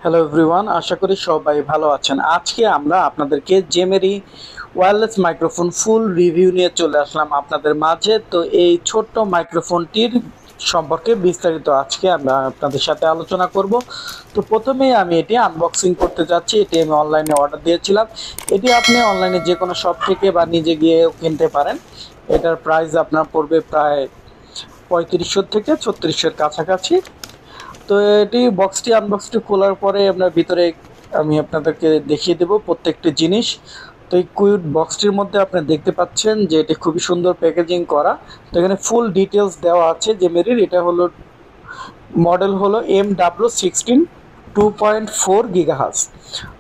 Hello everyone, আশা করি সবাই ভালো আছেন। আজকে আমরা আপনাদেরকে জেমেরি ওয়্যারলেস মাইক্রোফোন ফুল রিভিউ নিয়ে চলে আসলাম আপনাদের মাঝে। তো এই ছোট্ট মাইক্রোফোনটির সম্পর্কে বিস্তারিত আজকে আমরা আপনাদের সাথে আলোচনা করব। তো প্রথমেই আমি এটি আনবক্সিং করতে যাচ্ছি। এটি আমি অনলাইনে অর্ডার দিয়েছিলাম। এটি আপনি অনলাইনে যে কোনো শপ থেকে বা নিজে গিয়েও কিনতে পারেন। এটার প্রাইস আপনার পড়বে প্রায় 3500 থেকে 3600-এর কাছাকাছি। তো এটি বক্সটি আনবক্সটি খোলার পরে আপনার ভিতরে আমি আপনাদেরকে দেখিয়ে দেব প্রত্যেকটি জিনিস। তো এই কুইট বক্সটির মধ্যে আপনি দেখতে পাচ্ছেন যে এটি খুবই সুন্দর প্যাকেজিং করা। তো এখানে ফুল ডিটেলস দেওয়া আছে জেমেরির। এটা হলো মডেল হলো MW16 2.4 গিগাহার্টজ।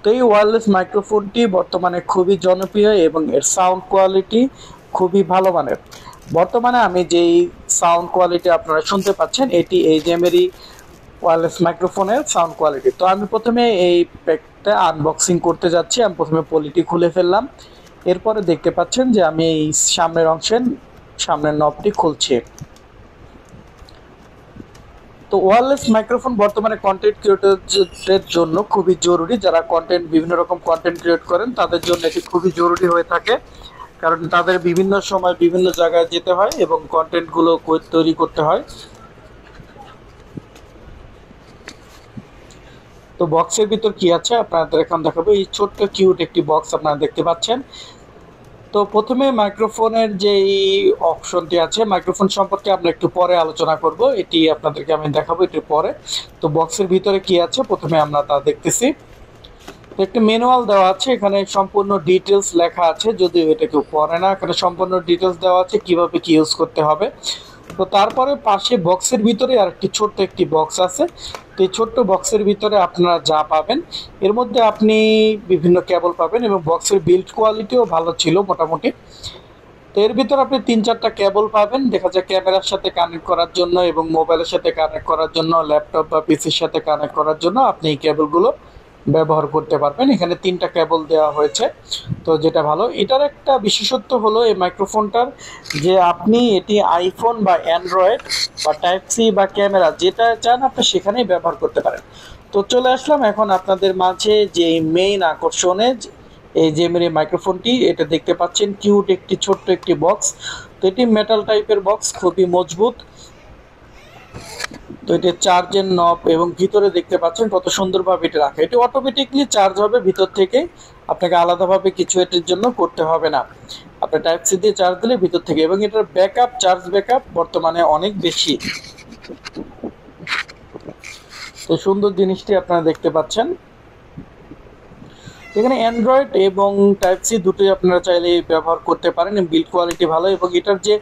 তো এই ওয়্যারলেস মাইক্রোফোনটি বর্তমানে খুবই জনপ্রিয় এবং এর সাউন্ড কোয়ালিটি খুবই ভালো মানের। বর্তমানে আমি যেই সাউন্ড কোয়ালিটি আপনারা শুনতে পাচ্ছেন এটি এই জেমেরি ওয়্যারলেস মাইক্রোফোনের সাউন্ড কোয়ালিটি। তো আমি প্রথমে এই প্যাকটা আনবক্সিং করতে যাচ্ছি। আমি প্রথমে পলিটি খুলে ফেললাম। এরপরে দেখতে পাচ্ছেন যে আমি এই সামনের নবটি খুলছি। তো ওয়্যারলেস মাইক্রোফোন বর্তমানে কন্টেন্ট ক্রিয়েটরদের জন্য খুবই জরুরি। যারা বিভিন্ন রকম কন্টেন্ট ক্রিয়েট করেন তাদের জন্য এটি খুবই জরুরি হয়ে থাকে, কারণ তাদের বিভিন্ন সময় বিভিন্ন জায়গায় যেতে হয় এবং কন্টেন্টগুলো তৈরি করতে হয়। তো বক্সের ভিতর কি আছে আপনাদের এখন দেখাবো। এই ছোট্ট কিউট একটি বক্স আপনারা দেখতে পাচ্ছেন। তো প্রথমে মাইক্রোফোনের যে অপশনটি আছে, মাইক্রোফোন সম্পর্কে আমরা একটু পরে আলোচনা করব, এটি আপনাদেরকে আমি দেখাবো একটু পরে। তো বক্সের ভিতরে কি আছে প্রথমে আমরা তা দেখতেছি। তো একটা ম্যানুয়াল দেওয়া আছে, এখানে সম্পূর্ণ ডিটেলস লেখা আছে, যদিও এটা কেউ পড়ে না। এখানে সম্পূর্ণ ডিটেলস দেওয়া আছে কিভাবে কি ইউজ করতে হবে। তো তারপরে পাশে বক্সের ভিতরে আর একটি বক্স আছে। তো এই ছোট্ট বক্সের ভিতরে আপনারা যা পাবেন, এর মধ্যে আপনি বিভিন্ন কেবল পাবেন এবং বক্সের বিল্ড কোয়ালিটিও ভালো ছিল মোটামুটি। তো এর ভিতরে আপনি 3-4টা কেবল পাবেন, দেখা যায় ক্যামেরার সাথে কানেক্ট করার জন্য এবং মোবাইলের সাথে কানেক্ট করার জন্য, ল্যাপটপ বা পিসির সাথে কানেক্ট করার জন্য আপনি এই কেবলগুলো ব্যবহার করতে পারবেন। এখানে 3টা কেবল দেওয়া হয়েছে। তো যেটা ভালো, এটার একটা বিশেষত্ব হলো এই মাইক্রোফোনটার, যে আপনি এটি আইফোন বা অ্যান্ড্রয়েড বা টাইপ সি বা ক্যামেরা যেটা চান আপনি সেখানেই ব্যবহার করতে পারেন। তো চলে আসলাম এখন আপনাদের মাঝে যে মেইন আকর্ষণে, এই জেমিনি মাইক্রোফোনটি। এটা দেখতে পাচ্ছেন কিউট ছোট্ট একটি বক্স। তো এটি মেটাল টাইপের বক্স, খুবই মজবুত। তো এটা চার্জের নব এবং ভিতরে দেখতে পাচ্ছেন কত সুন্দরভাবে এটা রাখা। এটা অটোমেটিকলি চার্জ হবে ভিতর থেকে, আপনাকে আলাদাভাবে কিছু এটির জন্য করতে হবে না। আপনি টাইপ সি দিয়ে চার্জ দিলে ভিতর থেকে, এবং এটার চার্জ ব্যাকআপ বর্তমানে অনেক বেশি। তো সুন্দর জিনিসটি আপনারা দেখতে পাচ্ছেন। এখানে অ্যান্ড্রয়েড এবং টাইপ সি দুটোই আপনারা চাইলে ব্যবহার করতে পারেন। বিল্ড কোয়ালিটি ভালো, এবং এটার যে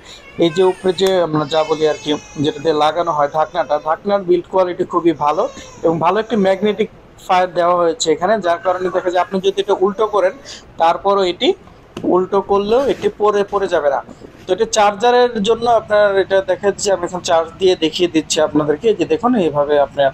এই যে উপরে যে আমরা যা বলি আর কি, যেটা দিয়ে লাগানো হয় ঢাকনার বিল্ড কোয়ালিটি খুবই ভালো, এবং ভালো একটি ম্যাগনেটিক ফায়ার দেওয়া হয়েছে এখানে, যার কারণে দেখা যায় আপনি যদি এটা উল্টো করেন তারপরও এটি উল্টো করলেও এটি পড়ে যাবে না। তো এটা চার্জারের জন্য আপনার এটা দেখা যাচ্ছে, আমি এখন চার্জ দিয়ে দেখিয়ে দিচ্ছি আপনাদেরকে, যে দেখুন এইভাবে আপনার